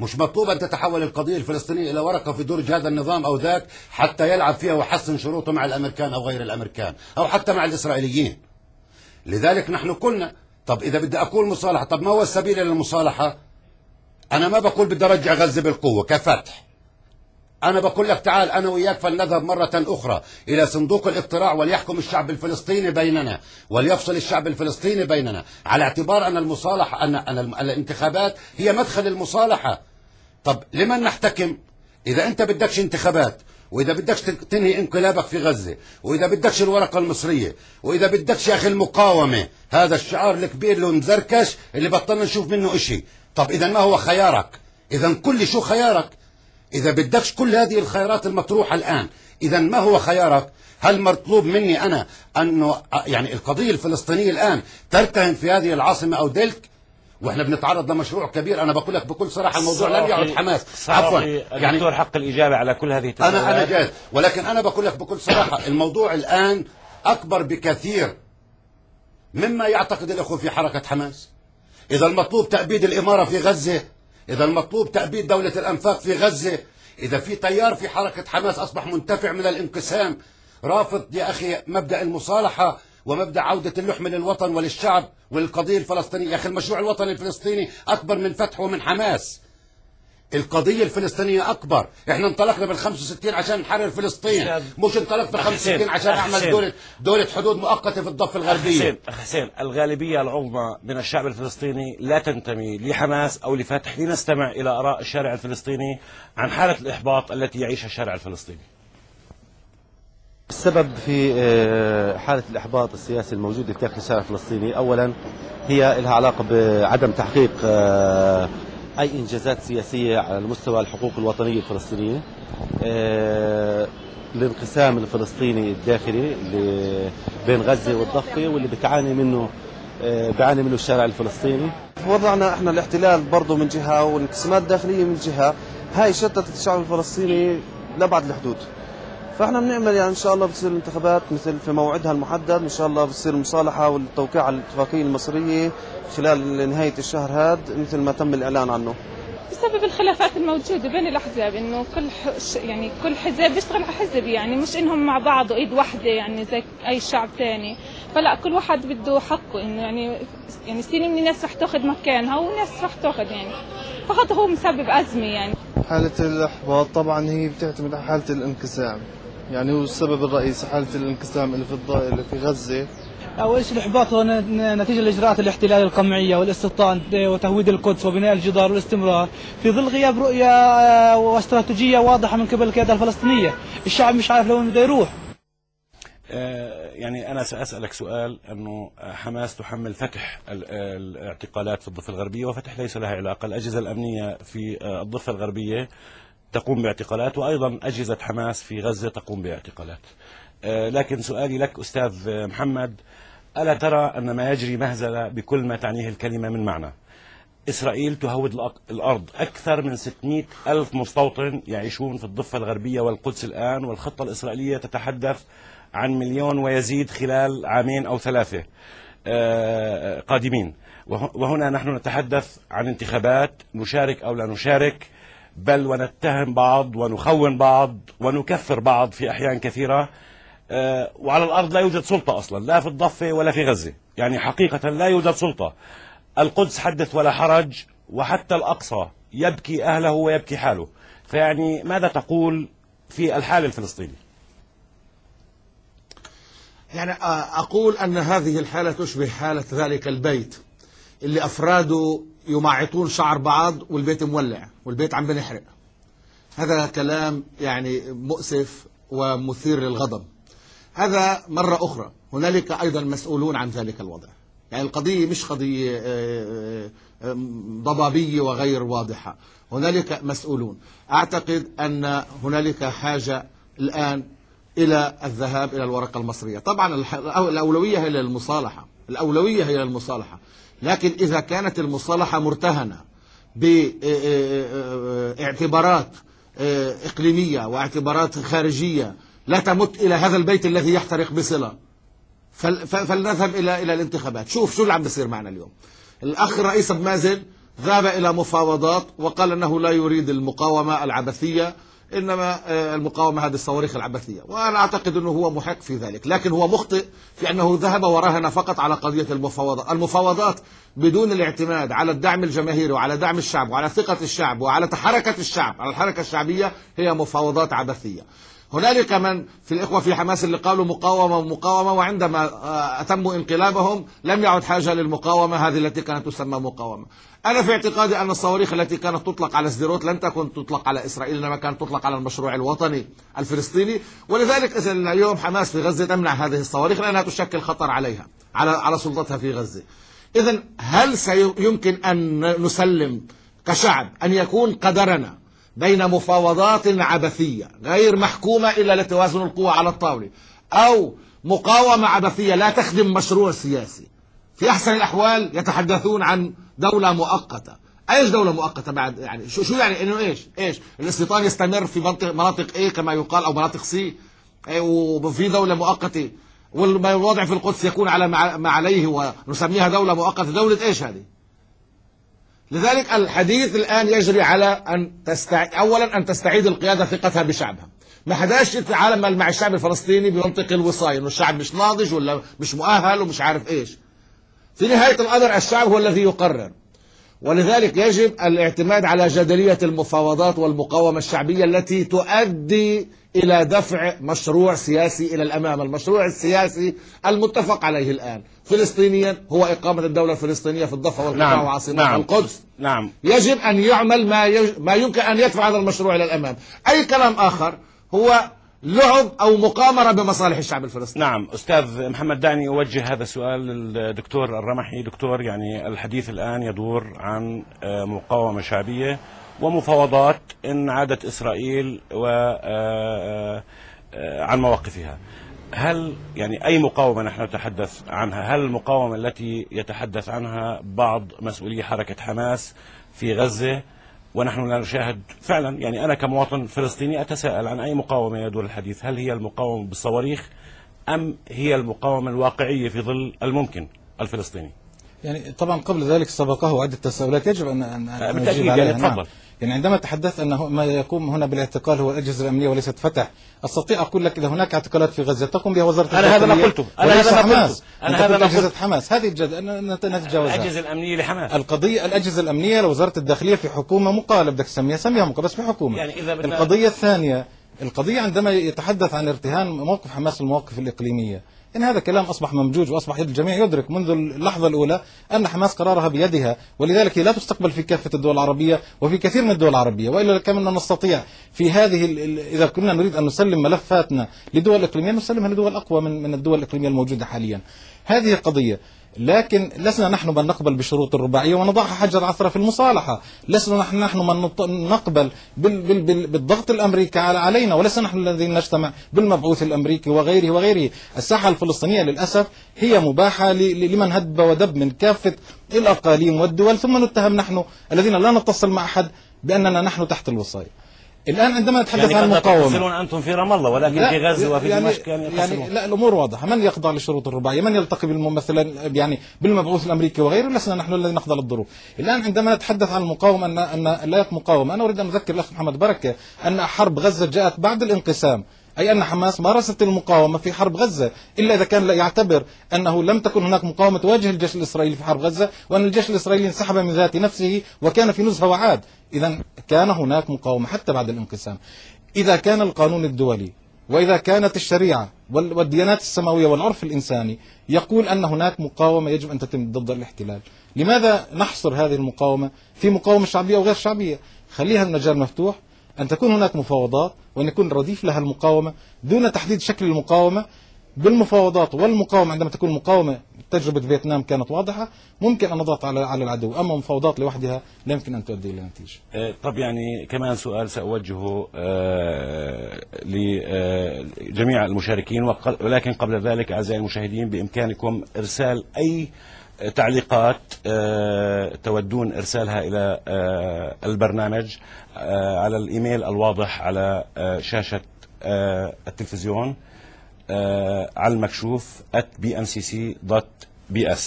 مش مطلوب أن تتحول القضية الفلسطينية إلى ورقة في درج هذا النظام أو ذاك حتى يلعب فيها ويحسن شروطه مع الأمريكان أو غير الأمريكان أو حتى مع الإسرائيليين. لذلك نحن قلنا طب إذا بدي أقول مصالحة، طب ما هو السبيل إلى المصالحة؟ أنا ما بقول بدي أرجع غزة بالقوة كفتح، أنا بقول لك تعال أنا وياك فلنذهب مرة أخرى إلى صندوق الاقتراع وليحكم الشعب الفلسطيني بيننا وليفصل الشعب الفلسطيني بيننا، على اعتبار أن المصالحة أن الانتخابات هي مدخل المصالحة. طب لمن نحتكم؟ إذا أنت بدكش انتخابات، وإذا بدكش تنهي انقلابك في غزة، وإذا بدكش الورقة المصرية، وإذا بدكش يا أخي المقاومة، هذا الشعار الكبير اللي مزركش اللي بطلنا نشوف منه إشي. طب إذا ما هو خيارك؟ إذا كل شو خيارك؟ إذا بدكش كل هذه الخيارات المطروحة الآن، إذا ما هو خيارك؟ هل مطلوب مني أنا أنه يعني القضية الفلسطينية الآن ترتهن في هذه العاصمة أو دلك؟ واحنا بنتعرض لمشروع كبير. انا بقول لك بكل صراحه الموضوع لم يعد حماس، عفوا يعني الدكتور حق الاجابه على كل هذه التساؤلات. انا جاهز، ولكن انا بقول لك بكل صراحه الموضوع الان اكبر بكثير مما يعتقد الاخوه في حركه حماس. اذا المطلوب تأبيد الاماره في غزه، اذا المطلوب تأبيد دوله الانفاق في غزه، اذا في تيار في حركه حماس اصبح منتفع من الانقسام رافض يا اخي مبدأ المصالحه ومبدأ عودة اللحم للوطن وللشعب وللقضية الفلسطينية. يا أخي المشروع الوطني الفلسطيني أكبر من فتح ومن حماس. القضية الفلسطينية أكبر. إحنا انطلقنا بال65 عشان نحرر فلسطين، مش انطلقت بال65 عشان نعمل دولة حدود مؤقتة في الضفة الغربية. حسين الغالبية العظمى من الشعب الفلسطيني لا تنتمي لحماس أو لفتح. لنستمع إلى آراء الشارع الفلسطيني عن حالة الإحباط التي يعيشها الشارع الفلسطيني. السبب في حالة الإحباط السياسي الموجودة داخل الشارع الفلسطيني أولا هي لها علاقة بعدم تحقيق أي إنجازات سياسية على المستوى الحقوق الوطنية الفلسطينية، الانقسام الفلسطيني الداخلي اللي بين غزة والضفة واللي بيعاني منه الشارع الفلسطيني. وضعنا احنا الاحتلال برضه من جهة والانقسامات الداخلية من جهة، هاي شتتت الشعب الفلسطيني لأبعد الحدود. فاحنا بنعمل يعني ان شاء الله بتصير الانتخابات مثل في موعدها المحدد، ان شاء الله بتصير المصالحه والتوقيع على الاتفاقيه المصريه خلال نهايه الشهر هذا مثل ما تم الاعلان عنه. بسبب الخلافات الموجوده بين الاحزاب، انه كل حزب بيشتغل على حزب، يعني مش انهم مع بعض وايد واحده يعني زي اي شعب ثاني، فلا كل واحد بده حقه، انه يعني سنين من الناس رح تاخذ مكانها وناس رح تاخذ يعني، فهذا هو مسبب ازمه. يعني حاله الاحباط طبعا هي بتعتمد على حاله الانقسام، يعني هو السبب الرئيسي حالة الانقسام اللي في غزة. أول شيء الإحباط هو نتيجة لإجراءات الاحتلال القمعية والاستيطان وتهويد القدس وبناء الجدار والاستمرار في ظل غياب رؤية واستراتيجية واضحة من قبل القيادة الفلسطينية. الشعب مش عارف لوين بده يروح. يعني أنا سأسألك سؤال، أنه حماس تحمل فتح الاعتقالات في الضفة الغربية، وفتح ليس لها علاقة. الأجهزة الأمنية في الضفة الغربية تقوم باعتقالات، وأيضا أجهزة حماس في غزة تقوم باعتقالات. لكن سؤالي لك أستاذ محمد، ألا ترى أن ما يجري مهزلة بكل ما تعنيه الكلمة من معنى؟ إسرائيل تهود الأرض، أكثر من 600 ألف مستوطن يعيشون في الضفة الغربية والقدس الآن، والخطة الإسرائيلية تتحدث عن 1,000,000 ويزيد خلال 2 أو 3 قادمين. وهنا نحن نتحدث عن انتخابات، نشارك أو لا نشارك، بل ونتهم بعض ونخون بعض ونكفر بعض في أحيان كثيرة، وعلى الأرض لا يوجد سلطة أصلا، لا في الضفة ولا في غزة. يعني حقيقة لا يوجد سلطة. القدس حدث ولا حرج، وحتى الأقصى يبكي أهله ويبكي حاله. فيعني ماذا تقول في الحال الفلسطيني؟ يعني أقول أن هذه الحالة تشبه حالة ذلك البيت اللي أفراده يمعطون شعر بعض والبيت مولع والبيت عم بنحرق. هذا كلام يعني مؤسف ومثير للغضب. هذا مرة أخرى هنالك أيضا مسؤولون عن ذلك الوضع. يعني القضية مش قضية ضبابية وغير واضحة، هنالك مسؤولون. أعتقد أن هنالك حاجة الآن إلى الذهاب إلى الورقة المصرية. طبعا الأولوية هي للمصالحة، الأولوية هي للمصالحة، لكن إذا كانت المصالحة مرتهنة باعتبارات إقليمية واعتبارات خارجية لا تمت إلى هذا البيت الذي يحترق بصلة، فلنذهب إلى الانتخابات. شوف شو اللي عم بيصير معنا اليوم. الأخ الرئيس أبو مازن ذهب إلى مفاوضات وقال أنه لا يريد المقاومة العبثية، إنما المقاومة هذه الصواريخ العبثية. وأنا أعتقد أنه هو محق في ذلك، لكن هو مخطئ في أنه ذهب وراهن فقط على قضية المفاوضات. المفاوضات بدون الاعتماد على الدعم الجماهيري وعلى دعم الشعب وعلى ثقة الشعب وعلى حركة الشعب، على الحركة الشعبية، هي مفاوضات عبثية. هنالك من في الإخوة في حماس اللي قالوا مقاومة، وعندما أتموا انقلابهم لم يعد حاجة للمقاومة هذه التي كانت تسمى مقاومة. أنا في اعتقادي أن الصواريخ التي كانت تطلق على سديروت لن تكن تطلق على إسرائيل، إنما كانت تطلق على المشروع الوطني الفلسطيني. ولذلك إذا اليوم حماس في غزة تمنع هذه الصواريخ لأنها تشكل خطر عليها على سلطتها في غزة. إذا هل سيمكن أن نسلم كشعب أن يكون قدرنا بين مفاوضات عبثية غير محكومة إلا لتوازن القوى على الطاولة، أو مقاومة عبثية لا تخدم مشروع سياسي؟ في أحسن الأحوال يتحدثون عن دولة مؤقتة. ايش دولة مؤقتة بعد؟ يعني شو يعني انه ايش الاستيطان يستمر في مناطق ايه كما يقال، او مناطق سي، وفي دولة مؤقتة، والوضع في القدس يكون على ما عليه ونسميها دولة مؤقتة؟ دولة ايش هذه؟ لذلك الحديث الآن يجري على أن أولا أن تستعيد القيادة ثقتها بشعبها. ما حداش يتعامل مع الشعب الفلسطيني بمنطق الوصاية، إنه الشعب مش ناضج ولا مش مؤهل ومش عارف إيش. في نهاية الأمر الشعب هو الذي يقرر، ولذلك يجب الاعتماد على جدلية المفاوضات والمقاومة الشعبية التي تؤدي إلى دفع مشروع سياسي إلى الأمام. المشروع السياسي المتفق عليه الآن فلسطينيا هو إقامة الدولة الفلسطينية في الضفة والقطاع وعاصمتها القدس. يجب أن يعمل ما يمكن أن يدفع هذا المشروع إلى الأمام. أي كلام آخر هو لعب أو مقامرة بمصالح الشعب الفلسطيني. نعم أستاذ محمد، دعني أوجه هذا السؤال للدكتور الرمحي. دكتور، يعني الحديث الآن يدور عن مقاومة شعبية ومفاوضات إن عادت إسرائيل عن مواقفها. هل يعني أي مقاومة نحن نتحدث عنها؟ هل المقاومة التي يتحدث عنها بعض مسؤولي حركة حماس في غزة ونحن لا نشاهد فعلا، يعني أنا كمواطن فلسطيني أتساءل عن أي مقاومة يدور الحديث؟ هل هي المقاومة بالصواريخ أم هي المقاومة الواقعية في ظل الممكن الفلسطيني؟ يعني طبعا قبل ذلك سبقه عدة تساؤلات يجب أن بالتأكيد يعني تفضل. نعم. يعني عندما تحدثت أنه ما يقوم هنا بالاعتقال هو الأجهزة الأمنية وليست فتح، أستطيع أقول لك إذا هناك اعتقالات في غزة تقوم بها وزارة الداخلية. أنا هذا ما قلته، أنا هذا ما أجهزة حماس، هذه نتجاوزها. الأجهزة الأمنية لحماس. القضية الأجهزة الأمنية لوزارة الداخلية في حكومة مقالة، بدك تسميها مقالة بس في حكومة. يعني القضية الثانية، القضية عندما يتحدث عن ارتهان موقف حماس المواقف الإقليمية، إن هذا كلام أصبح ممجوج وأصبح الجميع يدرك منذ اللحظة الأولى أن حماس قرارها بيدها، ولذلك هي لا تستقبل في كافة الدول العربية وفي كثير من الدول العربية. وإلا كنا نستطيع في هذه إذا كنا نريد أن نسلم ملفاتنا لدول إقليمية نسلمها لدول أقوى من الدول الإقليمية الموجودة حاليا. هذه قضية، لكن لسنا نحن من نقبل بشروط الرباعية ونضعها حجر عثرة في المصالحة. لسنا نحن من نقبل بالضغط الأمريكي علينا، ولسنا نحن الذين نجتمع بالمبعوث الأمريكي وغيره. الساحة الفلسطينية للأسف هي مباحة لمن هب ودب من كافة الأقاليم والدول، ثم نتهم نحن الذين لا نتصل مع أحد بأننا نحن تحت الوصاية. الآن عندما نتحدث يعني عن المقاومة، تقصرون أنتم في رام الله ولكن في غزة وفي دمشق يعني لا، الأمور واضحة. من يخضع لشروط الرباعية؟ من يلتقي بالممثل يعني بالمبعوث الأمريكي وغيره؟ لسنا نحن الذين نخضع للظروف. الآن عندما نتحدث عن المقاومة أن لا مقاومة، أنا أريد أن أذكر الأخ محمد بركة أن حرب غزة جاءت بعد الانقسام، أي أن حماس مارست المقاومة في حرب غزة، إلا إذا كان يعتبر أنه لم تكن هناك مقاومة تواجه الجيش الإسرائيلي في حرب غزة، وأن الجيش الإسرائيلي انسحب من ذات نفسه وكان في نزهة وعاد. إذا كان هناك مقاومة حتى بعد الانقسام. إذا كان القانون الدولي وإذا كانت الشريعة والديانات السماوية والعرف الإنساني يقول أن هناك مقاومة يجب أن تتم ضد الاحتلال، لماذا نحصر هذه المقاومة في مقاومة شعبية وغير شعبية؟ خليها المجال مفتوح، أن تكون هناك مفاوضات وأن يكون رديف لها المقاومة دون تحديد شكل المقاومة. بالمفاوضات والمقاومة عندما تكون مقاومة، تجربة فيتنام كانت واضحة، ممكن أن نضغط على العدو، أما مفاوضات لوحدها لا يمكن أن تؤدي إلى نتيجة. طب يعني كمان سؤال سأوجهه لجميع المشاركين، ولكن قبل ذلك أعزائي المشاهدين بإمكانكم إرسال أي تعليقات تودون إرسالها إلى البرنامج على الإيميل الواضح على شاشة التلفزيون على المكشوف @bmcc.bs.